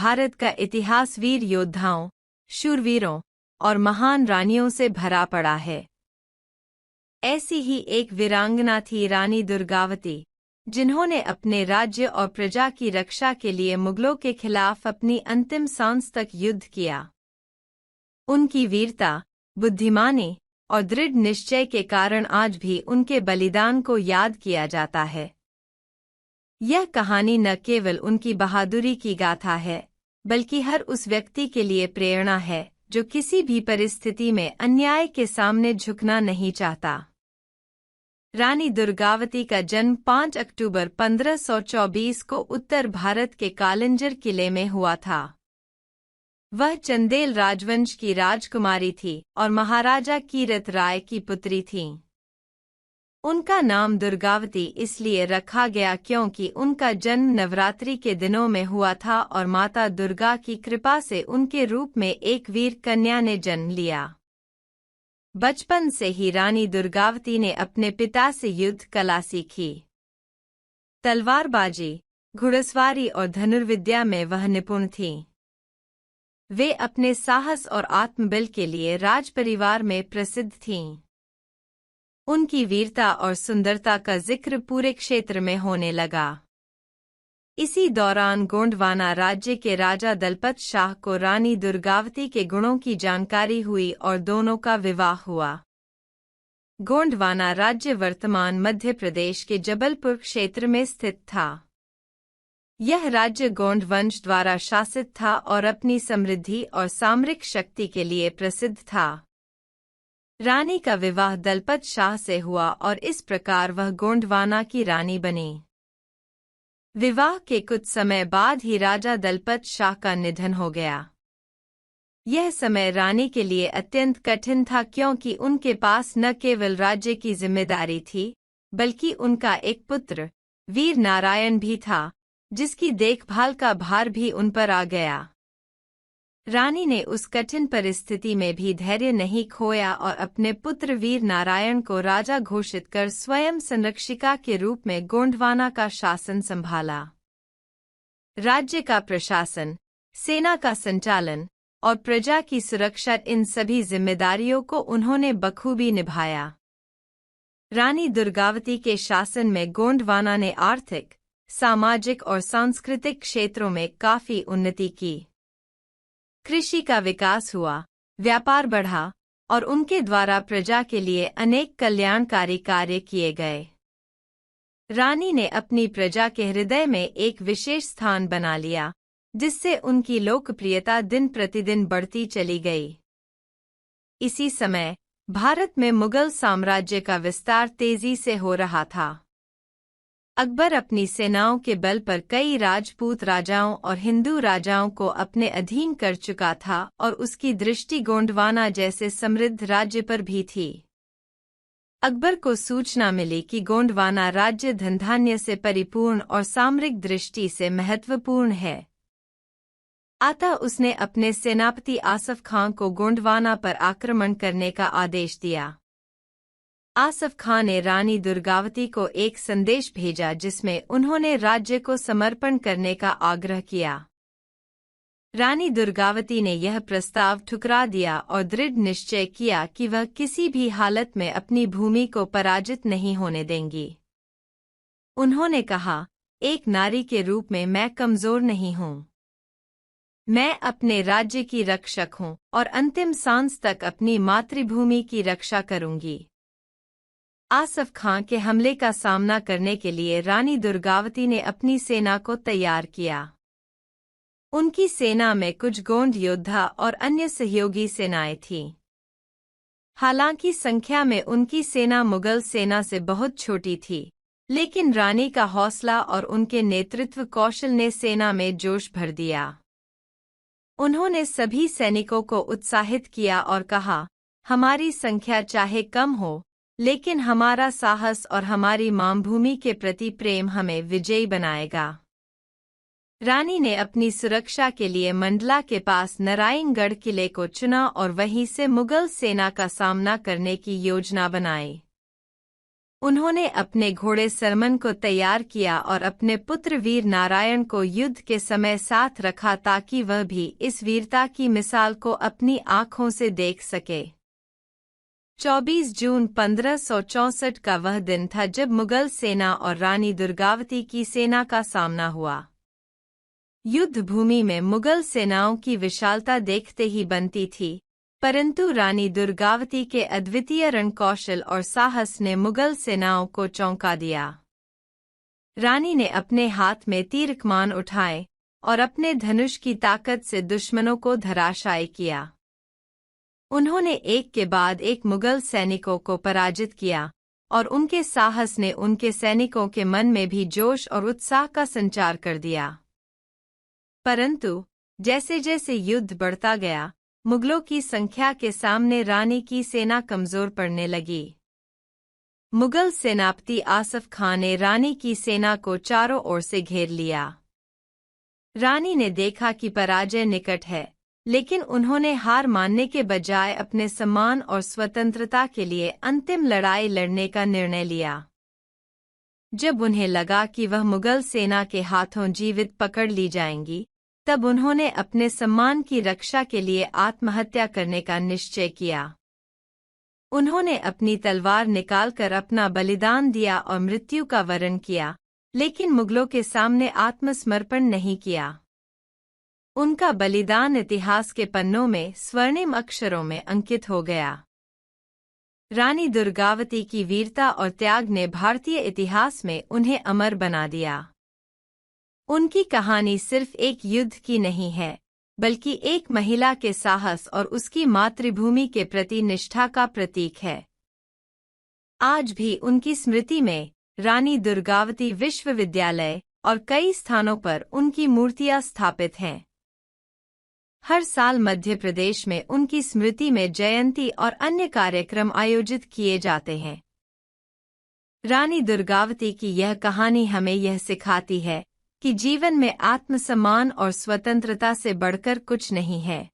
भारत का इतिहास वीर योद्धाओं, शूरवीरों और महान रानियों से भरा पड़ा है। ऐसी ही एक वीरांगना थी रानी दुर्गावती, जिन्होंने अपने राज्य और प्रजा की रक्षा के लिए मुगलों के खिलाफ अपनी अंतिम सांस तक युद्ध किया। उनकी वीरता, बुद्धिमानी और दृढ़ निश्चय के कारण आज भी उनके बलिदान को याद किया जाता है। यह कहानी न केवल उनकी बहादुरी की गाथा है, बल्कि हर उस व्यक्ति के लिए प्रेरणा है जो किसी भी परिस्थिति में अन्याय के सामने झुकना नहीं चाहता। रानी दुर्गावती का जन्म 5 अक्टूबर 1524 को उत्तर भारत के कालिंजर किले में हुआ था। वह चंदेल राजवंश की राजकुमारी थी और महाराजा कीरत राय की पुत्री थीं। उनका नाम दुर्गावती इसलिए रखा गया क्योंकि उनका जन्म नवरात्रि के दिनों में हुआ था और माता दुर्गा की कृपा से उनके रूप में एक वीर कन्या ने जन्म लिया। बचपन से ही रानी दुर्गावती ने अपने पिता से युद्ध कला सीखी। तलवारबाजी, घुड़सवारी और धनुर्विद्या में वह निपुण थीं। वे अपने साहस और आत्मबल के लिए राजपरिवार में प्रसिद्ध थीं। उनकी वीरता और सुंदरता का जिक्र पूरे क्षेत्र में होने लगा। इसी दौरान गोंडवाना राज्य के राजा दलपत शाह को रानी दुर्गावती के गुणों की जानकारी हुई और दोनों का विवाह हुआ। गोंडवाना राज्य वर्तमान मध्य प्रदेश के जबलपुर क्षेत्र में स्थित था। यह राज्य गोंड वंश द्वारा शासित था और अपनी समृद्धि और सामरिक शक्ति के लिए प्रसिद्ध था। रानी का विवाह दलपत शाह से हुआ और इस प्रकार वह गोंडवाना की रानी बनी। विवाह के कुछ समय बाद ही राजा दलपत शाह का निधन हो गया। यह समय रानी के लिए अत्यंत कठिन था क्योंकि उनके पास न केवल राज्य की जिम्मेदारी थी, बल्कि उनका एक पुत्र वीर नारायण भी था, जिसकी देखभाल का भार भी उन पर आ गया। रानी ने उस कठिन परिस्थिति में भी धैर्य नहीं खोया और अपने पुत्र वीर नारायण को राजा घोषित कर स्वयं संरक्षिका के रूप में गोंडवाना का शासन संभाला। राज्य का प्रशासन, सेना का संचालन और प्रजा की सुरक्षा, इन सभी जिम्मेदारियों को उन्होंने बखूबी निभाया। रानी दुर्गावती के शासन में गोंडवाना ने आर्थिक, सामाजिक और सांस्कृतिक क्षेत्रों में काफी उन्नति की। कृषि का विकास हुआ, व्यापार बढ़ा और उनके द्वारा प्रजा के लिए अनेक कल्याणकारी कार्य किए गए। रानी ने अपनी प्रजा के हृदय में एक विशेष स्थान बना लिया, जिससे उनकी लोकप्रियता दिन प्रतिदिन बढ़ती चली गई। इसी समय भारत में मुगल साम्राज्य का विस्तार तेजी से हो रहा था। अकबर अपनी सेनाओं के बल पर कई राजपूत राजाओं और हिंदू राजाओं को अपने अधीन कर चुका था और उसकी दृष्टि गोंडवाना जैसे समृद्ध राज्य पर भी थी। अकबर को सूचना मिली कि गोंडवाना राज्य धनधान्य से परिपूर्ण और सामरिक दृष्टि से महत्वपूर्ण है। अतः उसने अपने सेनापति आसफ खां को गोंडवाना पर आक्रमण करने का आदेश दिया। आसफ खां ने रानी दुर्गावती को एक संदेश भेजा जिसमें उन्होंने राज्य को समर्पण करने का आग्रह किया। रानी दुर्गावती ने यह प्रस्ताव ठुकरा दिया और दृढ़ निश्चय किया कि वह किसी भी हालत में अपनी भूमि को पराजित नहीं होने देंगी। उन्होंने कहा, एक नारी के रूप में मैं कमजोर नहीं हूँ। मैं अपने राज्य की रक्षक हूँ और अंतिम सांस तक अपनी मातृभूमि की रक्षा करूंगी। आसफ खां के हमले का सामना करने के लिए रानी दुर्गावती ने अपनी सेना को तैयार किया। उनकी सेना में कुछ गोंड योद्धा और अन्य सहयोगी सेनाएं थीं। हालांकि संख्या में उनकी सेना मुगल सेना से बहुत छोटी थी, लेकिन रानी का हौसला और उनके नेतृत्व कौशल ने सेना में जोश भर दिया। उन्होंने सभी सैनिकों को उत्साहित किया और कहा, हमारी संख्या चाहे कम हो, लेकिन हमारा साहस और हमारी मातृभूमि के प्रति प्रेम हमें विजयी बनाएगा। रानी ने अपनी सुरक्षा के लिए मंडला के पास नारायणगढ़ किले को चुना और वहीं से मुगल सेना का सामना करने की योजना बनाई। उन्होंने अपने घोड़े सरमन को तैयार किया और अपने पुत्र वीर नारायण को युद्ध के समय साथ रखा ताकि वह भी इस वीरता की मिसाल को अपनी आंखों से देख सके। 24 जून 1564 का वह दिन था जब मुगल सेना और रानी दुर्गावती की सेना का सामना हुआ। युद्ध भूमि में मुगल सेनाओं की विशालता देखते ही बनती थी, परंतु रानी दुर्गावती के अद्वितीय रणकौशल और साहस ने मुगल सेनाओं को चौंका दिया। रानी ने अपने हाथ में तीर कमान उठाए और अपने धनुष की ताकत से दुश्मनों को धराशायी किया। उन्होंने एक के बाद एक मुगल सैनिकों को पराजित किया और उनके साहस ने उनके सैनिकों के मन में भी जोश और उत्साह का संचार कर दिया। परंतु जैसे जैसे युद्ध बढ़ता गया, मुगलों की संख्या के सामने रानी की सेना कमजोर पड़ने लगी। मुगल सेनापति आसफ खान ने रानी की सेना को चारों ओर से घेर लिया। रानी ने देखा कि पराजय निकट है, लेकिन उन्होंने हार मानने के बजाय अपने सम्मान और स्वतंत्रता के लिए अंतिम लड़ाई लड़ने का निर्णय लिया। जब उन्हें लगा कि वह मुगल सेना के हाथों जीवित पकड़ ली जाएंगी, तब उन्होंने अपने सम्मान की रक्षा के लिए आत्महत्या करने का निश्चय किया। उन्होंने अपनी तलवार निकालकर अपना बलिदान दिया और मृत्यु का वरण किया, लेकिन मुगलों के सामने आत्मसमर्पण नहीं किया। उनका बलिदान इतिहास के पन्नों में स्वर्णिम अक्षरों में अंकित हो गया। रानी दुर्गावती की वीरता और त्याग ने भारतीय इतिहास में उन्हें अमर बना दिया। उनकी कहानी सिर्फ एक युद्ध की नहीं है, बल्कि एक महिला के साहस और उसकी मातृभूमि के प्रति निष्ठा का प्रतीक है। आज भी उनकी स्मृति में रानी दुर्गावती विश्वविद्यालय और कई स्थानों पर उनकी मूर्तियां स्थापित हैं। हर साल मध्य प्रदेश में उनकी स्मृति में जयंती और अन्य कार्यक्रम आयोजित किए जाते हैं। रानी दुर्गावती की यह कहानी हमें यह सिखाती है कि जीवन में आत्मसम्मान और स्वतंत्रता से बढ़कर कुछ नहीं है।